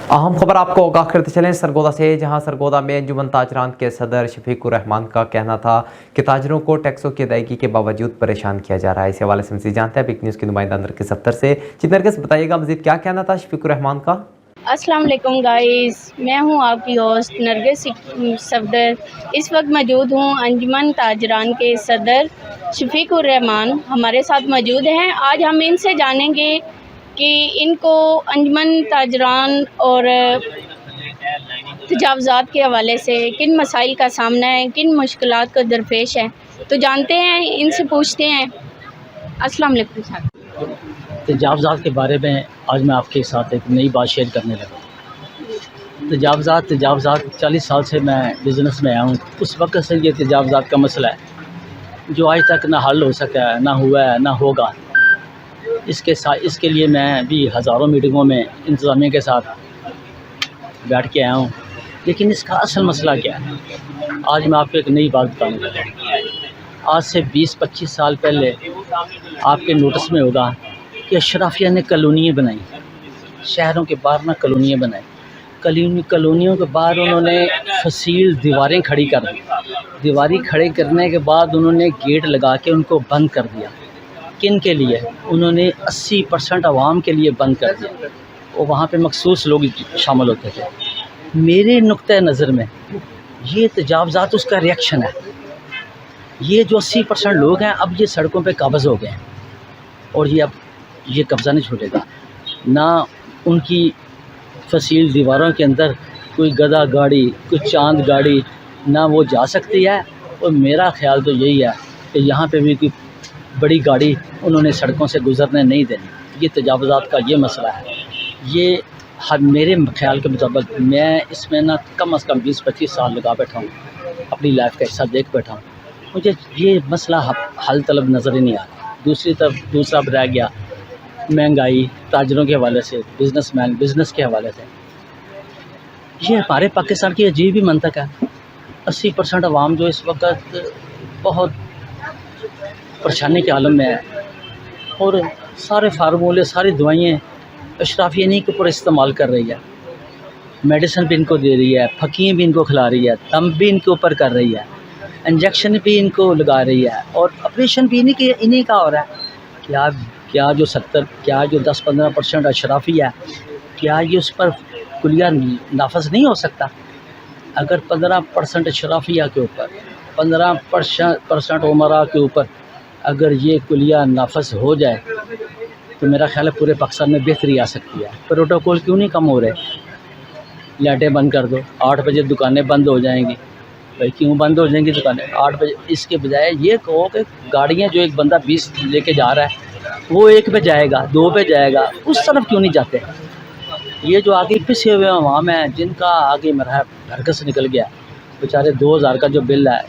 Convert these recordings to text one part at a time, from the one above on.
अहम खबर आपको आगाह करते चलें सरगोदा से, जहां सरगोदा में अंजुमन ताजरान के सदर शफीकुर रहमान का कहना था कि ताजरों को टैक्सों की अदायगी के बावजूद परेशान किया जा रहा है। इस हवाले से मज़ीद जानते हैं बिग न्यूज़ की नुमाइंदा नरगिस अख्तर से। जी नरगिस, बताइएगा मज़ीद क्या कहना था शफीकुर रहमान का? अस्सलाम वालेकुम गाइस, मैं हूं आपकी होस्ट नरगिस सफदर। इस वक्त मौजूद हूं अंजुमन ताजरान के सदर शफीकुर रहमान हमारे साथ मौजूद हैं। आज हम इनसे जानेंगे कि इनको अंजुमन ताजरान और तजावज़ात के हवाले से किन मसाइल का सामना है, किन मुश्किलात को दरपेश है। तो जानते हैं, इनसे पूछते हैं। अस्सलाम वालेकुम साहब। तजावज़ात के बारे में आज मैं आपके साथ एक नई बात शेयर करने लगा। तजावज़ात 40 साल से मैं बिज़नेस में आया हूँ। उस वक्त से ये तजावज़ात का मसला है जो आज तक ना हल हो सका है, ना हुआ है, ना होगा। इसके लिए मैं भी हज़ारों मीटिंगों में इंतज़ामिया के साथ बैठ के आया हूँ। लेकिन इसका असल मसला क्या है, आज मैं आपको एक नई बात बताने लगा। आज से 20-25 साल पहले आपके नोटिस में होगा कि अशराफिया ने कॉलोनियाँ बनाई, शहरों के बाहर ना कॉलोनियाँ बनाई। कॉलोनियों के बाहर उन्होंने फसील दीवारें खड़ी कर दी। दीवारें खड़ी करने के बाद उन्होंने गेट लगा के उनको बंद कर दिया। किन के लिए? उन्होंने 80% आवाम के लिए बंद कर दिया और वहाँ पे मखसूस लोग शामिल होते थे। मेरे नुक्ते नज़र में ये तजावज़ात उसका रिएक्शन है। ये जो 80% लोग हैं अब ये सड़कों पे काबज़ हो गए हैं और ये अब ये कब्ज़ा नहीं छूटेगा। ना उनकी फसील दीवारों के अंदर कोई गधा गाड़ी, कोई चांद गाड़ी ना वो जा सकती है। और मेरा ख़्याल तो यही है कि यहाँ पे भी कोई बड़ी गाड़ी उन्होंने सड़कों से गुज़रने नहीं देनी। ये तजावज़ात का ये मसला है। ये मेरे ख्याल के मुताबिक मैं इसमें ना कम से कम 20-25 साल लगा बैठा हूँ, अपनी लाइफ का हिस्सा देख बैठा हूँ। मुझे ये मसला हल तलब नज़र ही नहीं आ रहा। दूसरी तरफ दूसरा रह गया महंगाई, ताजरों के हवाले से, बिज़नेस के हवाले से। ये हमारे पाकिस्तान की अजीब ही मंतक है। 80% अवाम जो इस वक्त बहुत परेशानी के आलम में है और सारे फार्मूले, सारी दवाइयाँ अशराफिया इन्हीं के ऊपर इस्तेमाल कर रही है। मेडिसिन भी इनको दे रही है, फकीं भी इनको खिला रही है, दम भी इनके ऊपर कर रही है, इंजेक्शन भी इनको लगा रही है और ऑपरेशन भी इन्हीं का हो रहा है। क्या जो 10-15% अशराफी है, क्या ये उस पर कुलिया नाफज नहीं हो सकता? अगर 15% अशराफिया के ऊपर, 15% उमरा के ऊपर अगर ये कुलिया नाफज हो जाए तो मेरा ख्याल है पूरे पाकिस्तान में बेहतरी आ सकती है। प्रोटोकॉल क्यों नहीं कम हो रहे? लाइटें बंद कर दो, 8 बजे दुकानें बंद हो जाएंगी। भाई क्यों बंद हो जाएंगी दुकानें 8 बजे? इसके बजाय ये कहो कि गाड़ियाँ जो एक बंदा 20 लेके जा रहा है वो 1 पे जाएगा, 2 पे जाएगा, उस तरफ क्यों नहीं जाते? ये जो आगे पिछे हुए अवाम हैं जिनका आगे मरहा घर से निकल गया, बेचारे 2000 का जो बिल है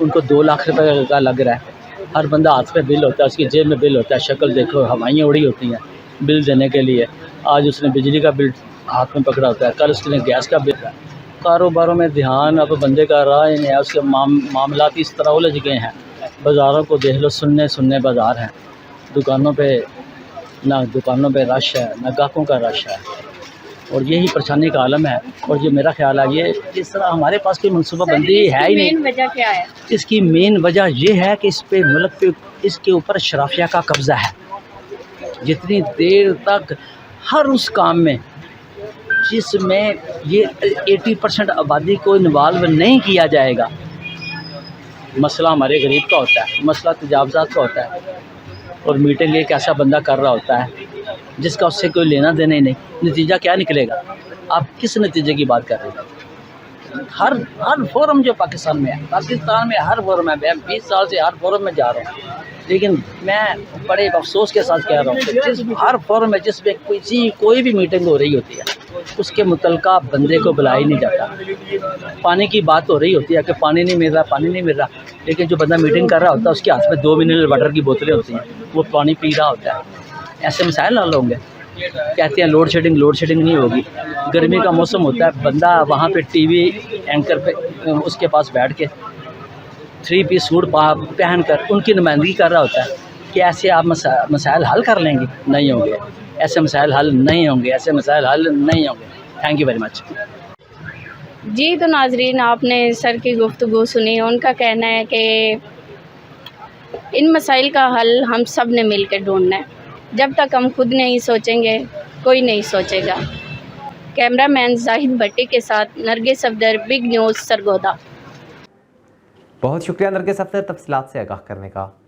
उनको 2 लाख रुपए का लग रहा है। हर बंदा हाथ पे बिल होता है, उसकी जेब में बिल होता है। शक्ल देखो, हवाइयाँ उड़ी होती हैं बिल देने के लिए। आज उसने बिजली का बिल हाथ में पकड़ा होता है, कल उसने गैस का बिल। कारोबारों में ध्यान अब बंदे का रहा ही नहीं है। उसके मामलात इस तरह उलझ गए हैं। बाज़ारों को देख लो, सुन्ने बाज़ार हैं। दुकानों पे रश है, ना गाहकों का रश है और यही परेशानी का आलम है। और ये मेरा ख्याल है ये इस तरह हमारे पास कोई मनसूबा बंदी है ही नहीं। वजह क्या है? इसकी मेन वजह ये है कि इस पे मुल्क पे इसके ऊपर शराफिया का कब्ज़ा है। जितनी देर तक हर उस काम में जिसमें ये 80% आबादी को इन्वॉल्व नहीं किया जाएगा, मसला हमारे गरीब का होता है, मसला तजावज़ात का होता है और मीटिंग एक ऐसा बंदा कर रहा होता है जिसका उससे कोई लेना देना ही नहीं। नतीजा क्या निकलेगा? आप किस नतीजे की बात कर रहे हैं? हर फोरम जो पाकिस्तान में हर फोरम है। मैं 20 साल से हर फोरम में जा रहा हूँ, लेकिन मैं बड़े अफसोस के साथ कह रहा हूँ कि हर फोरम में जिसमें कोई भी मीटिंग हो रही होती है उसके मुतलका बंदे को बुलाया ही नहीं जाता। पानी की बात हो रही होती है कि पानी नहीं मिल रहा, लेकिन जो बंदा मीटिंग कर रहा होता है उसके हाथ में 2 मिनरल वाटर की बोतलें होती हैं, वो पानी पी रहा होता है। ऐसे मसाइल हल होंगे? कहते हैं लोड शेडिंग नहीं होगी। गर्मी का मौसम होता है, बंदा वहाँ पे टीवी एंकर पे उसके पास बैठ के 3 पीस सूट पहन कर उनकी नुमाइंदगी कर रहा होता है कि ऐसे आप मसाइल हल कर लेंगे? नहीं होंगे। ऐसे मसाइल हल नहीं होंगे। Thank you very much. जी तो नाजरीन, आपने सर की गुफ्तगू सुनी। उनका कहना है कि इन मसाइल का हल हम सब ने मिल कर ढूंढना है। जब तक हम खुद नहीं सोचेंगे कोई नहीं सोचेगा। कैमरामैन जाहिद भट्टी के साथ नरगिस सफदर, बिग न्यूज़ सरगोदा। बहुत शुक्रिया नरगिस सफदर तफसीलात से आगाह करने का।